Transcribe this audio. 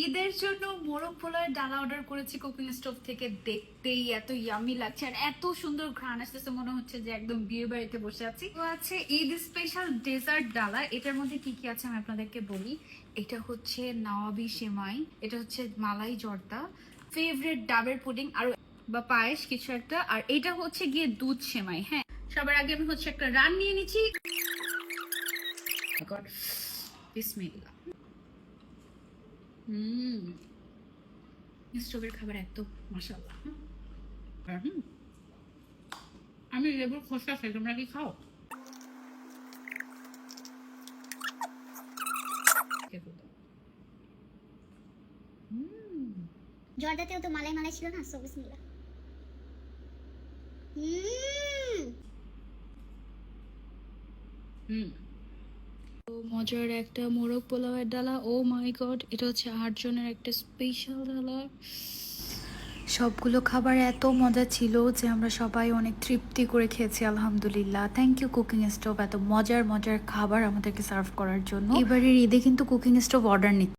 ঈদের জন্য মোরগ পোলাওয়ের ডালা অর্ডার করেছি কুকিং স্টোভ থেকে। দেখতেই এত ইয়ামি লাগছে আর এত সুন্দর ঘ্রাণ আসতেছে, মনে হচ্ছে যে একদম বিয়ে বাড়িতে বসে আছি। তো আছে ঈদ স্পেশাল ডেজার্ট ডালা। এটার মধ্যে কি কি আছে আমি আপনাদেরকে বলি। এটা হচ্ছে নওয়াবি সেমাই, এটা হচ্ছে মালাই জর্দা, ফেভারিট ডাবের পুডিং আর বা পায়েস কিছু একটা, আর এটা হচ্ছে গিয়ে দুধ সেমাই। হ্যাঁ, সবার আগে আমি হচ্ছে একটা রান নিয়ে নিচ্ছি। বিসমিল্লাহ। স্টোভের খাবার এত মাশাআল্লাহ। আমি লেবুর খোসা খাই, তোমরা কি খাও? জর্দাতেও তো মালাই মালাই ছিল না, সো বিসমিল্লাহ। তো মজার একটা মোরগ পোলাওয়ের ডালা। ও মাই গড, এটা হচ্ছে 8 জনের একটা স্পেশাল ডালা। সবগুলো খাবার এত মজা ছিল যে আমরা সবাই অনেক তৃপ্তি করে খেয়েছি আলহামদুলিল্লাহ। থ্যাংক ইউ কুকিং স্টোভ এত মজার মজার খাবার আমাদেরকে সার্ভ করার জন্য। এবারের ঈদে কিন্তু কুকিং স্টোভ অর্ডার নিচ্ছে।